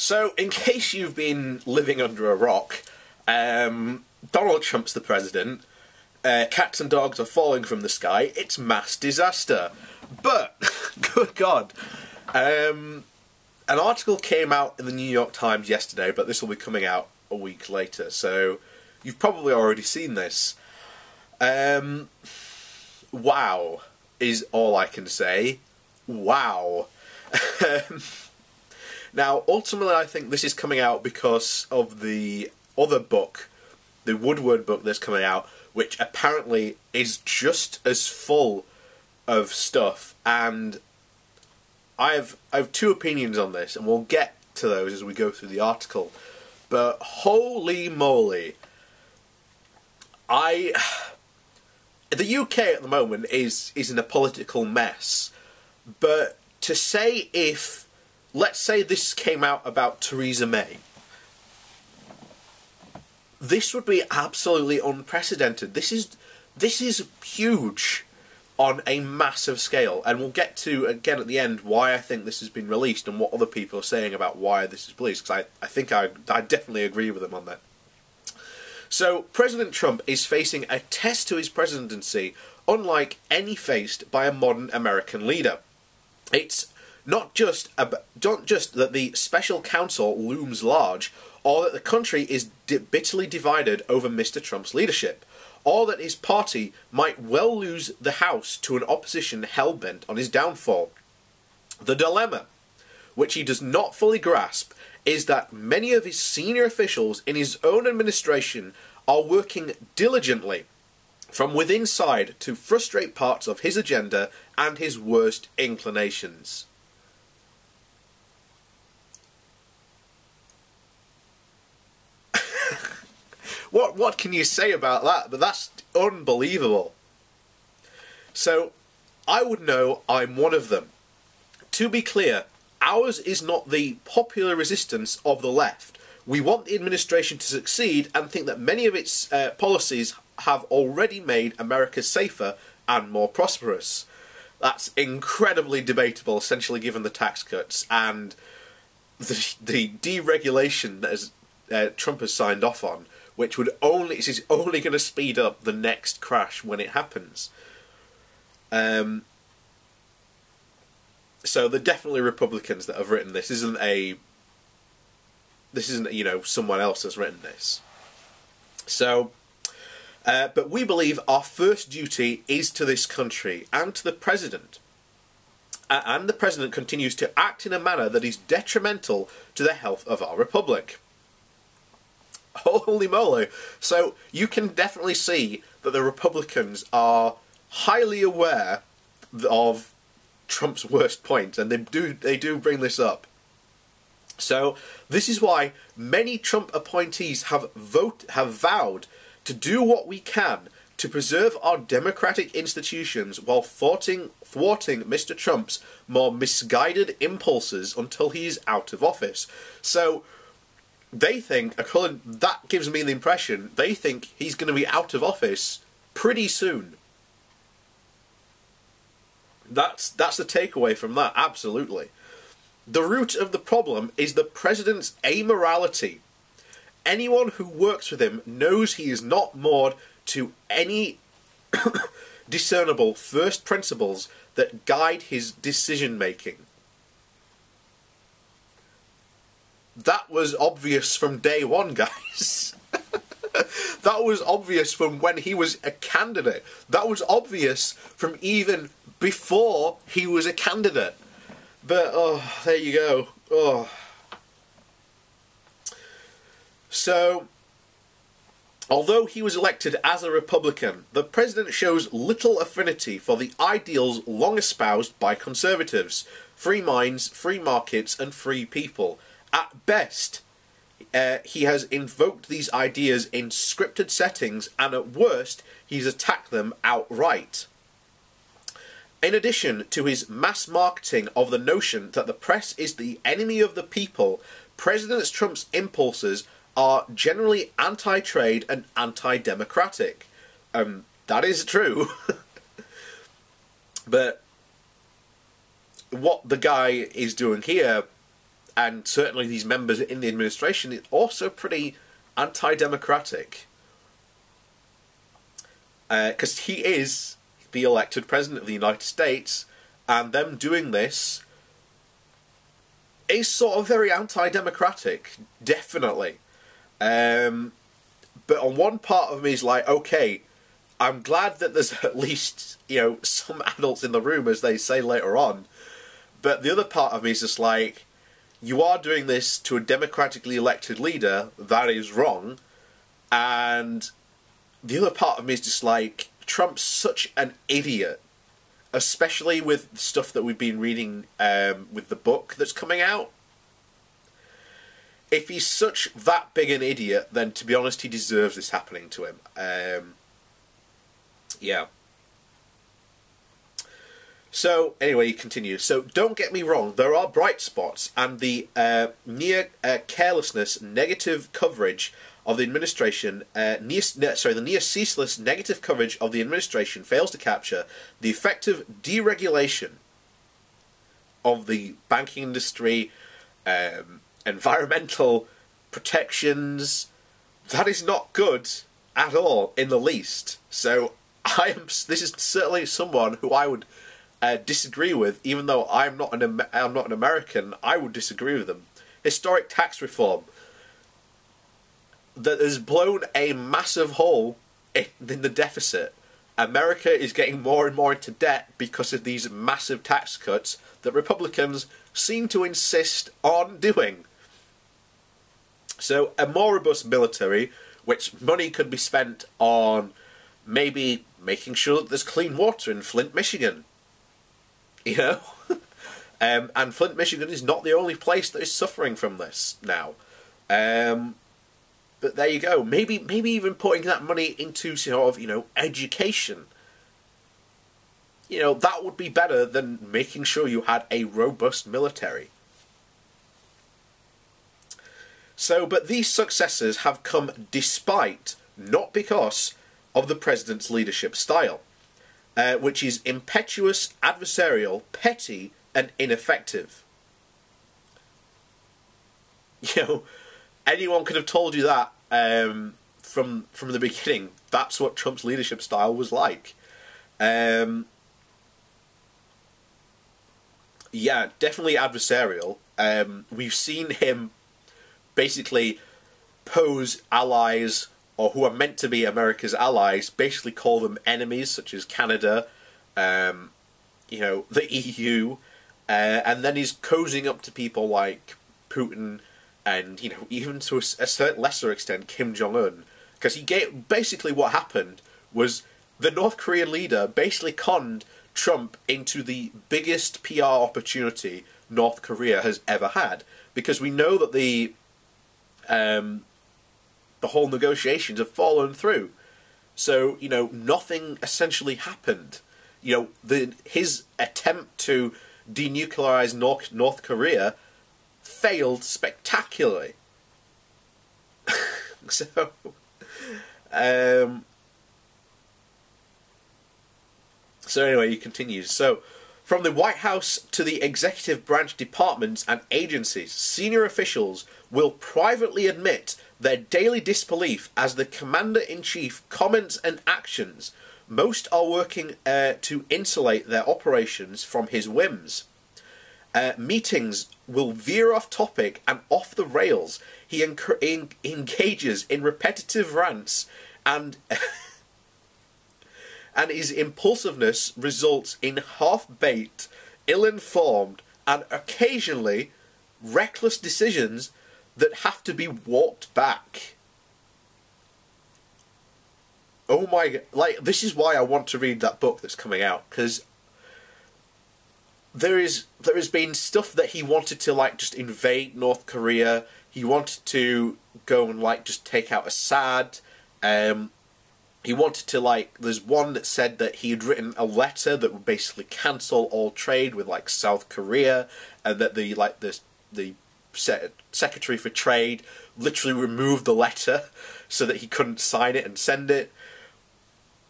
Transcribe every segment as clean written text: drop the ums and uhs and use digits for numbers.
So, in case you've been living under a rock, Donald Trump's the president, cats and dogs are falling from the sky, it's mass disaster. But, good God, an article came out in the New York Times yesterday, but this will be coming out a week later, so you've probably already seen this. Wow is all I can say. Wow. Now, ultimately, I think this is coming out because of the other book, the Woodward book that's coming out, which apparently is just as full of stuff. And I have two opinions on this, and we'll get to those as we go through the article. But holy moly, the UK at the moment is in a political mess. But to say if, let's say this came out about Theresa May, this would be absolutely unprecedented. This is huge on a massive scale, and we'll get to, again at the end, why I think this has been released and what other people are saying about why this is released, because I think I definitely agree with them on that. So, President Trump is facing a test to his presidency unlike any faced by a modern American leader. It's not just that the special counsel looms large, or that the country is bitterly divided over Mr. Trump's leadership, or that his party might well lose the House to an opposition hell-bent on his downfall. The dilemma, which he does not fully grasp, is that many of his senior officials in his own administration are working diligently from within side to frustrate parts of his agenda and his worst inclinations. What can you say about that? But that's unbelievable. So, I would know I'm one of them. To be clear, ours is not the popular resistance of the left. We want the administration to succeed and think that many of its policies have already made America safer and more prosperous. That's incredibly debatable, essentially, given the tax cuts and the deregulation that Trump has signed off on, which is only going to speed up the next crash when it happens. So they're definitely Republicans that have written this. This isn't, you know, someone else has written this. So, but we believe our first duty is to this country and to the President. And the President continues to act in a manner that is detrimental to the health of our Republic. Holy moly. So you can definitely see that the Republicans are highly aware of Trump's worst points, and they do bring this up. So this is why many Trump appointees have vowed to do what we can to preserve our democratic institutions while thwarting Mr. Trump's more misguided impulses until he is out of office. So they think, that gives me the impression, they think he's going to be out of office pretty soon. That's the takeaway from that, absolutely. The root of the problem is the President's amorality. Anyone who works with him knows he is not moored to any discernible first principles that guide his decision-making. That was obvious from day one, guys. That was obvious from when he was a candidate. That was obvious from even before he was a candidate. But, oh, there you go. Oh. So, although he was elected as a Republican, the President shows little affinity for the ideals long espoused by conservatives: free minds, free markets, and free people. At best, he has invoked these ideas in scripted settings, and at worst, he's attacked them outright. In addition to his mass marketing of the notion that the press is the enemy of the people, President Trump's impulses are generally anti-trade and anti-democratic. That is true. But what the guy is doing here, and certainly these members in the administration, is also pretty anti-democratic. Because he is the elected president of the United States, and them doing this is sort of very anti-democratic, definitely. But on one part of me is like, okay, I'm glad that there's at least, some adults in the room, as they say later on. But the other part of me is just like, you are doing this to a democratically elected leader, that is wrong. And the other part of me is just like, Trump's such an idiot. Especially with stuff that we've been reading with the book that's coming out. If he's such that big an idiot, then to be honest, he deserves this happening to him. Yeah. So, anyway, he continues. So, don't get me wrong, there are bright spots, and the near carelessness, negative coverage of the administration, the near ceaseless negative coverage of the administration fails to capture the effective deregulation of the banking industry, environmental protections. That is not good at all, in the least. So, this is certainly someone who I would disagree with, even though I'm not an American. I would disagree with them. Historic tax reform that has blown a massive hole in the deficit. America is getting more and more into debt because of these massive tax cuts that Republicans seem to insist on doing. So a more robust military, which money could be spent on maybe making sure that there's clean water in Flint, Michigan. And Flint, Michigan is not the only place that is suffering from this now. But there you go. Maybe even putting that money into sort of, education. That would be better than making sure you had a robust military. So, but these successes have come despite, not because, of the president's leadership style, which is impetuous, adversarial, petty, and ineffective. Anyone could have told you that from the beginning. That's what Trump's leadership style was like. Yeah, definitely adversarial. We've seen him basically pose allies, or who are meant to be America's allies, basically call them enemies, such as Canada, the EU, and then he's cozying up to people like Putin, and, even to a certain lesser extent, Kim Jong-un. Because basically what happened was the North Korean leader basically conned Trump into the biggest PR opportunity North Korea has ever had. Because we know that the whole negotiations have fallen through. So, nothing essentially happened. His attempt to denuclearize North Korea failed spectacularly. So anyway, he continues. So, from the White House to the executive branch departments and agencies, senior officials will privately admit their daily disbelief as the Commander-in-Chief comments and actions. Most are working to insulate their operations from his whims. Meetings will veer off topic and off the rails. He engages in repetitive rants, and and his impulsiveness results in half-baked, ill-informed, and occasionally reckless decisions that have to be walked back. Oh my god, this is why I want to read that book that's coming out, because there has been stuff that he wanted to, just invade North Korea. He wanted to go and, just take out Assad. He wanted to, there's one that said that he had written a letter that would basically cancel all trade with, South Korea, and that the Secretary for Trade literally removed the letter so that he couldn't sign it and send it.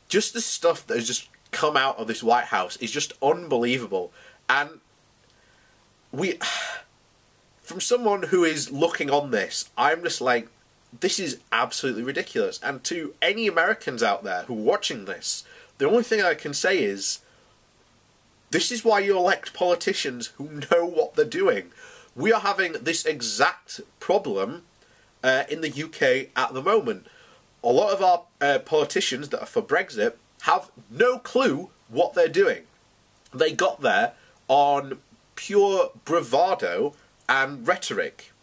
Just the stuff that has just come out of this White House is just unbelievable. And from someone who is looking on this, I'm just like, this is absolutely ridiculous. And to any Americans out there who are watching this, the only thing I can say is, this is why you elect politicians who know what they're doing. We are having this exact problem in the UK at the moment. A lot of our politicians that are for Brexit have no clue what they're doing. They got there on pure bravado and rhetoric.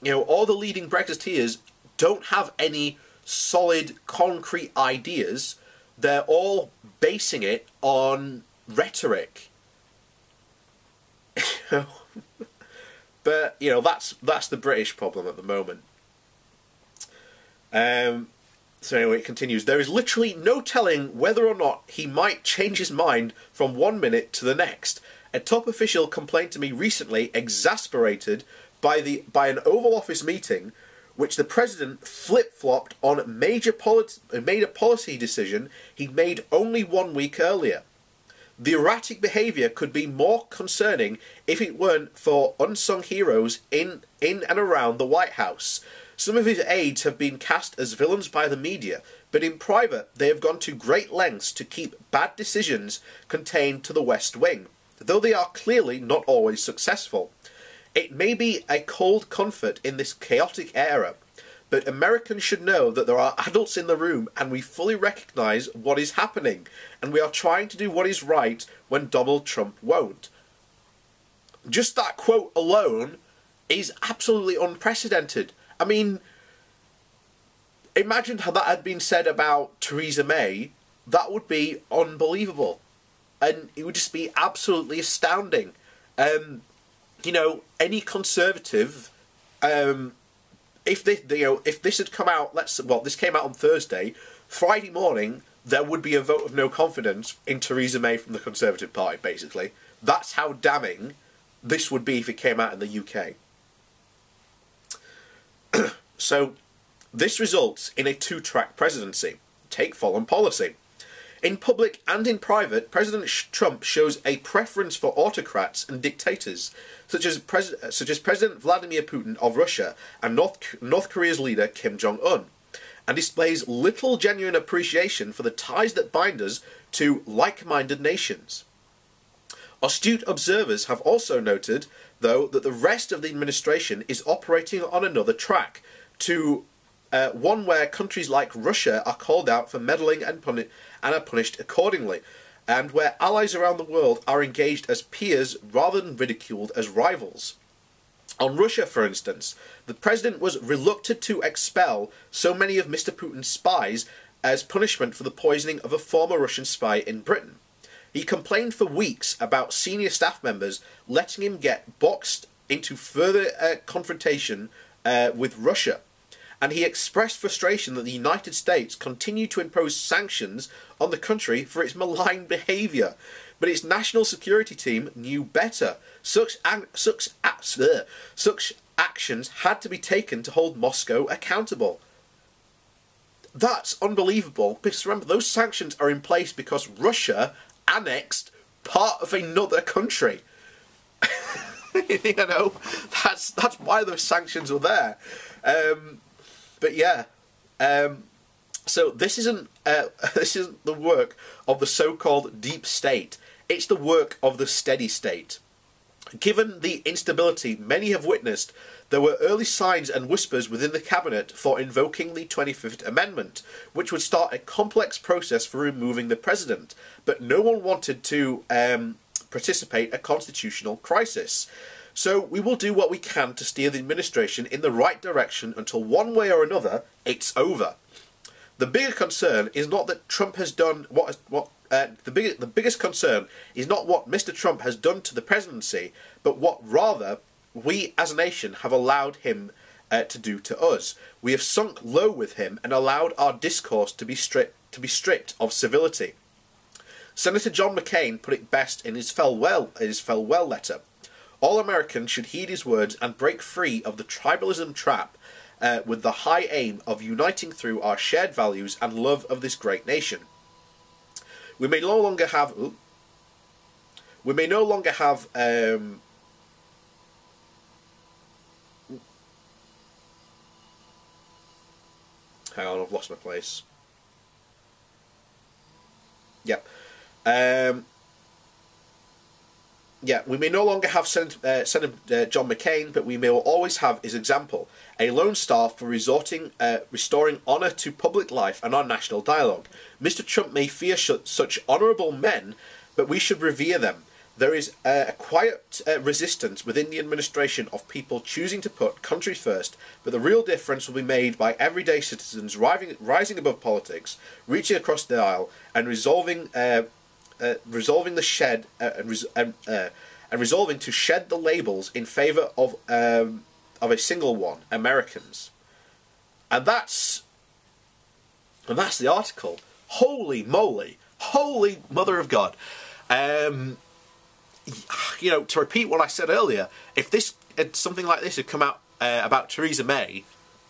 You know, all the leading Brexiteers don't have any solid, concrete ideas. They're all basing it on rhetoric. But, you know, that's the British problem at the moment. So anyway, it continues. There is literally no telling whether or not he might change his mind from 1 minute to the next. A top official complained to me recently, exasperated by an Oval Office meeting, which the president flip-flopped on made a policy decision he'd made only 1 week earlier. The erratic behaviour could be more concerning if it weren't for unsung heroes in and around the White House. Some of his aides have been cast as villains by the media, but in private they have gone to great lengths to keep bad decisions contained to the West Wing, though they are clearly not always successful. It may be a cold comfort in this chaotic era, but Americans should know that there are adults in the room and we fully recognise what is happening, and we are trying to do what is right when Donald Trump won't. Just that quote alone is absolutely unprecedented. I mean, imagine how that had been said about Theresa May. That would be unbelievable. And it would just be absolutely astounding. You know, any Conservative, if this had come out, this came out on Thursday, Friday morning, there would be a vote of no confidence in Theresa May from the Conservative Party, basically. That's how damning this would be if it came out in the UK. So, this results in a two-track presidency. Take foreign policy. In public and in private, President Trump shows a preference for autocrats and dictators, such as President Vladimir Putin of Russia and North Korea's leader Kim Jong-un, and displays little genuine appreciation for the ties that bind us to like-minded nations. Astute observers have also noted, though, that the rest of the administration is operating on another track, to one where countries like Russia are called out for meddling and are punished accordingly, and where allies around the world are engaged as peers rather than ridiculed as rivals. On Russia, for instance, the president was reluctant to expel so many of Mr. Putin's spies as punishment for the poisoning of a former Russian spy in Britain. He complained for weeks about senior staff members letting him get boxed into further confrontation with Russia. And he expressed frustration that the United States continued to impose sanctions on the country for its malign behaviour. But its national security team knew better. Such actions had to be taken to hold Moscow accountable. That's unbelievable, because remember, those sanctions are in place because Russia annexed part of another country. You know, that's why those sanctions were there. But yeah, so this isn't the work of the so-called deep state. It's the work of the steady state. Given the instability many have witnessed, there were early signs and whispers within the cabinet for invoking the 25th Amendment, which would start a complex process for removing the president. But no one wanted to participate in a constitutional crisis. So we will do what we can to steer the administration in the right direction until one way or another it's over. The bigger concern is not that Trump has done the biggest concern is not what Mr. Trump has done to the presidency, but what rather we as a nation have allowed him to do to us. We have sunk low with him and allowed our discourse to be stripped of civility. Senator John McCain put it best in his farewell letter. All Americans should heed his words and break free of the tribalism trap with the high aim of uniting through our shared values and love of this great nation. We may no longer have Hang on, I've lost my place. Yep. Yeah, we may no longer have Senator John McCain, but we may always have his example, a lone star for restoring honour to public life and our national dialogue. Mr. Trump may fear such honourable men, but we should revere them. There is a quiet resistance within the administration of people choosing to put country first, but the real difference will be made by everyday citizens rising above politics, reaching across the aisle, and resolving to shed the labels in favour of a single one, Americans. And that's the article. Holy moly! Holy mother of God! You know, to repeat what I said earlier, if something like this had come out about Theresa May,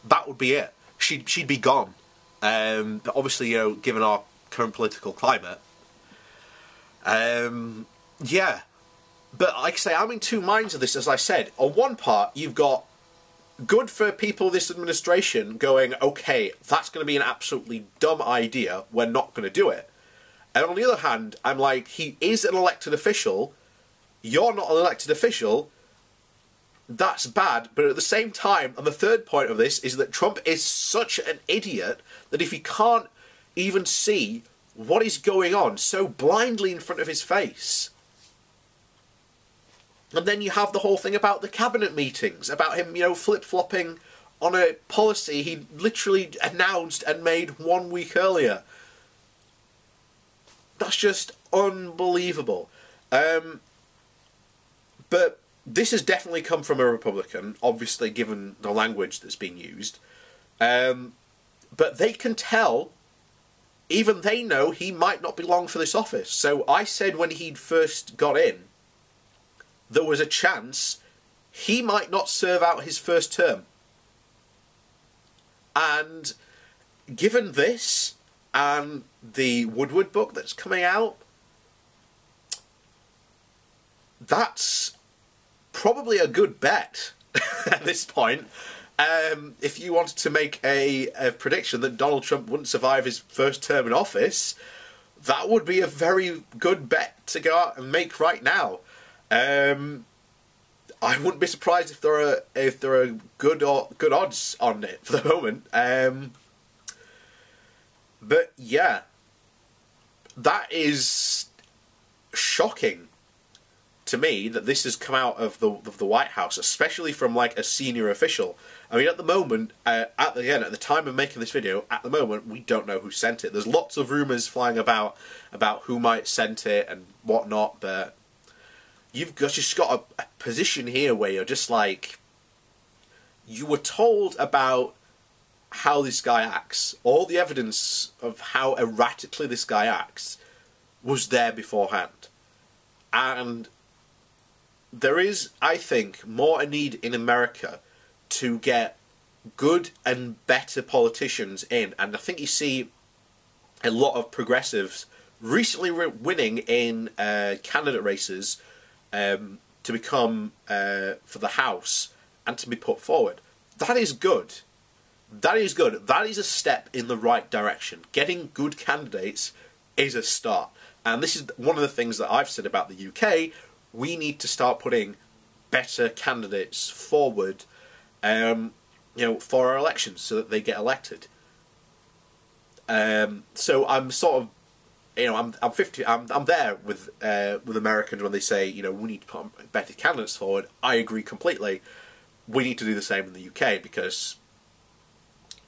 that would be it. She'd be gone. But obviously, you know, given our current political climate. Yeah. But like I say, I'm in two minds of this, as I said. On one part, you've got good for people of this administration going, okay, that's going to be an absolutely dumb idea, we're not going to do it. And on the other hand, I'm like, he is an elected official, you're not an elected official, that's bad. But at the same time, and the third point of this is that Trump is such an idiot that if he can't even see what is going on so blindly in front of his face. And then you have the whole thing about the cabinet meetings, about him, you know, flip-flopping on a policy he literally announced and made 1 week earlier. That's just unbelievable. But this has definitely come from a Republican, obviously given the language that's been used. But they can tell, even they know, he might not be long for this office. So I said when he first got in, there was a chance he might not serve out his first term. And given this and the Woodward book that's coming out, that's probably a good bet at this point. If you wanted to make a prediction that Donald Trump wouldn't survive his first term in office, that would be a very good bet to go out and make right now. I wouldn't be surprised if there are good odds on it for the moment. But yeah, that is shocking to me that this has come out of the White House, especially from like a senior official. I mean, at the moment, at the time of making this video, at the moment we don't know who sent it. There's lots of rumours flying about who might sent it and whatnot, but you've just got a position here where you're just like, you were told about how this guy acts. All the evidence of how erratically this guy acts was there beforehand. And there is, I think, more a need in America to get good and better politicians in. And I think you see a lot of progressives recently winning in candidate races to become for the House and to be put forward. That is good. That is good. That is a step in the right direction. Getting good candidates is a start. And this is one of the things that I've said about the UK. We need to start putting better candidates forward, you know, for our elections so that they get elected. So I'm sort of, you know, I'm there with Americans when they say, you know, we need to put better candidates forward. I agree completely. We need to do the same in the UK because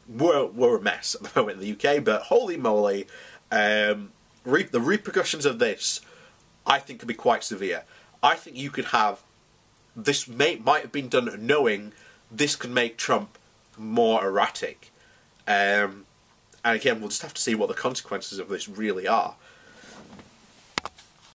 we're a mess at the moment in the UK. But holy moly, the repercussions of this, I think, could be quite severe. I think you could have this might have been done knowing this could make Trump more erratic. And again, we'll just have to see what the consequences of this really are.